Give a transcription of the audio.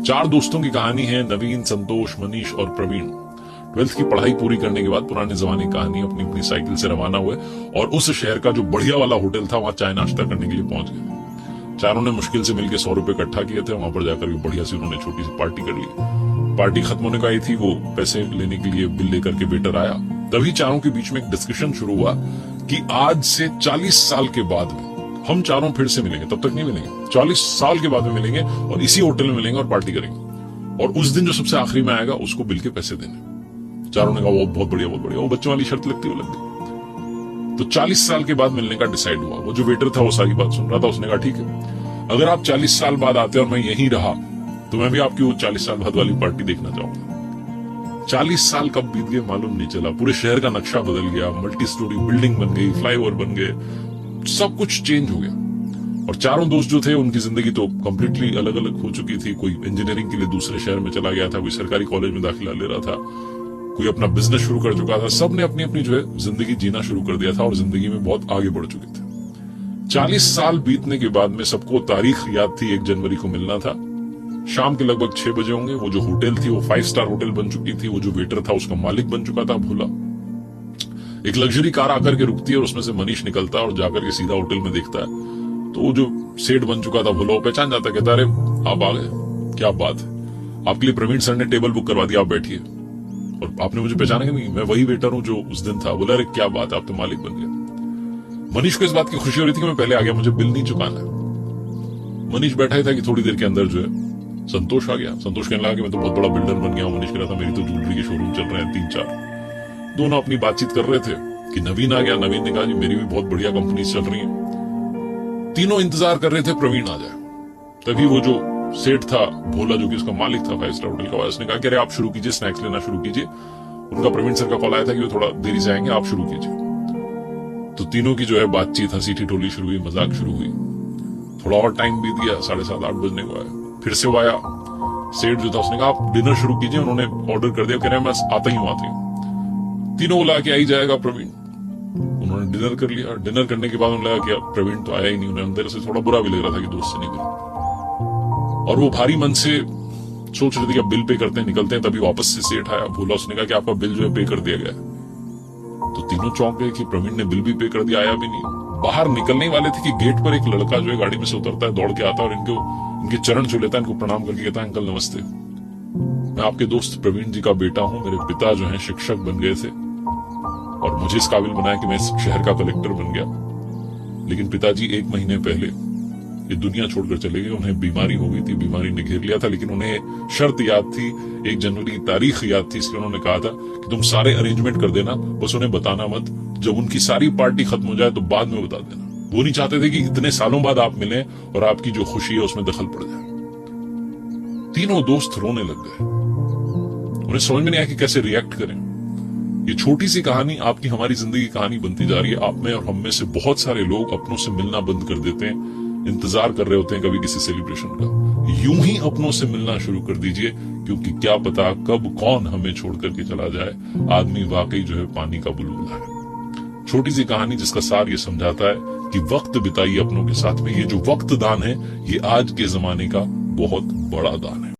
चार दोस्तों की कहानी है, नवीन, संतोष, मनीष और प्रवीण। 12th की पढ़ाई पूरी करने के बाद पुराने जमाने की कहानी अपनी अपनी साइकिल से रवाना हुए और उस शहर का जो बढ़िया वाला होटल था वहां चाय नाश्ता करने के लिए पहुंच गए। चारों ने मुश्किल से मिलकर 100 रुपए इकट्ठा किए थे। वहां पर जाकर बढ़िया सी उन्होंने छोटी सी पार्टी कर ली। पार्टी खत्म होने को आई थी, वो पैसे लेने के लिए बिल लेकर के वेटर आया। तभी चारों के बीच में एक डिस्कशन शुरू हुआ कि आज से 40 साल के बाद में हम चारों फिर से मिलेंगे। तब तक नहीं मिलेंगे, 40 साल के बाद में मिलेंगे और इसी होटल में मिलेंगे और पार्टी करेंगे। और उस दिन जो सबसे आखिरी में आएगा उसको बिल के पैसे देने। चारों ने कहा वो बहुत बढ़िया, बहुत बढ़िया। वो बच्चों वाली शर्त लगती, वो लग गई। तो 40 साल के बाद मिलने का डिसाइड हुआ। वो जो वेटर था वो सारी बात सुन रहा था। उसने कहा ठीक है, अगर आप 40 साल बाद आते और मैं यहीं रहा तो मैं भी आपकी वो 40 साल बाद वाली पार्टी देखना चाहूंगा। 40 साल कब बीत गए मालूम नहीं चला। पूरे शहर का नक्शा बदल गया, मल्टी स्टोरी बिल्डिंग बन गई, फ्लाईओवर बन गए, सब कुछ चेंज हो गया। और चारों दोस्त जो थे उनकी जिंदगी तो कंप्लीटली अलग अलग हो चुकी थी। कोई इंजीनियरिंग के लिए दूसरे शहर में चला गया था, कोई सरकारी कॉलेज में दाखिला ले रहा था, कोई अपना बिजनेस शुरू कर चुका था। सब ने अपनी अपनी जो है जिंदगी जीना शुरू कर दिया था और जिंदगी में बहुत आगे बढ़ चुके थे। 40 साल बीतने के बाद में सबको तारीख याद थी, 1 जनवरी को मिलना था। शाम के लगभग 6 बजे होंगे। वो जो होटल थी वो 5 स्टार होटल बन चुकी थी। वो जो वेटर था उसका मालिक बन चुका था भोला। एक लग्जरी कार आकर के रुकती है और उसमें से मनीष निकलता है और जाकर के सीधा होटल में देखता है तो वो जो सेठ बन चुका था भोला, वो पहचान जाता, कहता अरे आप आ गए, क्या बात है, आपके लिए प्रवीण सर ने टेबल बुक करवा दिया, आप बैठिए। और आपने मुझे पहचाना कि नहीं, मैं वही वेटर हूं जो उस दिन था। बोला अरे क्या बात है, आप तो मालिक बन गए। मनीष को इस बात की खुशी हो रही थी कि मैं पहले आ गया, मुझे बिल नहीं चुकाना है। मनीष बैठा ही था कि थोड़ी देर के अंदर जो है संतोष आ गया। संतोष कहने लगा कि मैं तो बहुत बड़ा बिल्डर बन गया हूं। मनीष कह रहा था मेरी तो ज्वेलरी के शोरूम चल रहे हैं 3-4। दोनों अपनी बातचीत कर रहे थे कि नवीन आ गया। नवीन ने कहा जी मेरी भी बहुत बढ़िया कंपनी चल रही है। तीनों इंतजार कर रहे थे प्रवीण आ जाए। तभी वो जो सेठ था भोला, जो कि उसका मालिक था 5 स्टार होटल का, उसने कहा कि अरे आप शुरू कीजिए, स्नैक्स लेना शुरू कीजिए। उनका प्रवीण सर का कॉल आया था कि वो थोड़ा देरी से आएंगे, आप शुरू कीजिए। तो तीनों की जो है बातचीत, हंसी ठिठोली शुरू हुई, मजाक शुरू हुई। थोड़ा और टाइम बीत गया, 7:30-8 बजने को आया। फिर से वो आया, सेठ जो था उसने कहा आप डिनर शुरू कीजिए। उन्होंने ऑर्डर कर दिया, कह रहे हैं मैं आता ही हूं। तीनों को लाके आई जाएगा प्रवीण। उन्होंने डिनर कर लिया। डिनर करने के बाद उन्हें लगा कि प्रवीण तो आया ही नहीं। उन्हें अंदर से थोड़ा बुरा भी लग रहा था कि दोस्त से नहीं मिला। और वो भारी मन से सोच रहे थे कि अब बिल पे करते हैं, निकलते हैं। तभी वापस से सेठ आया भोला, उसने कहा कि आपका बिल जो है पे कर दिया गया। तो तीनों चौंक गए कि प्रवीण ने बिल भी पे कर दिया, आया भी नहीं। बाहर निकलने वाले थे कि गेट पर एक लड़का जो है गाड़ी में से उतरता है, दौड़ के आता है और इनके चरण छू लेता है, इनको प्रणाम करके कहता है अंकल नमस्ते, मैं आपके दोस्त प्रवीण जी का बेटा हूं। मेरे पिता जो है शिक्षक बन गए थे और मुझे इस काबिल बनाया कि मैं इस शहर का कलेक्टर बन गया। लेकिन पिताजी 1 महीने पहले ये दुनिया छोड़कर चले गए। उन्हें बीमारी हो गई थी, बीमारी ने घेर लिया था। लेकिन उन्हें शर्त याद थी, 1 जनवरी की तारीख याद थी, इसलिए उन्होंने कहा था कि तुम सारे अरेंजमेंट कर देना, बस उन्हें बताना मत। जब उनकी सारी पार्टी खत्म हो जाए तो बाद में बता देना। वो नहीं चाहते थे कि इतने सालों बाद आप मिलें और आपकी जो खुशी है उसमें दखल पड़ जाए। तीनों दोस्त रोने लग गए। उन्हें समझ में नहीं आया कि कैसे रिएक्ट करें। ये छोटी सी कहानी आपकी हमारी जिंदगी की कहानी बनती जा रही है। आप में और हम में से बहुत सारे लोग अपनों से मिलना बंद कर देते हैं, इंतजार कर रहे होते हैं कभी किसी सेलिब्रेशन का। यूं ही अपनों से मिलना शुरू कर दीजिए, क्योंकि क्या पता कब कौन हमें छोड़ करके चला जाए। आदमी वाकई जो है पानी का बुलबुला है। छोटी सी कहानी जिसका सार ये समझाता है कि वक्त बिताइए अपनों के साथ में। ये जो वक्त दान है ये आज के जमाने का बहुत बड़ा दान है।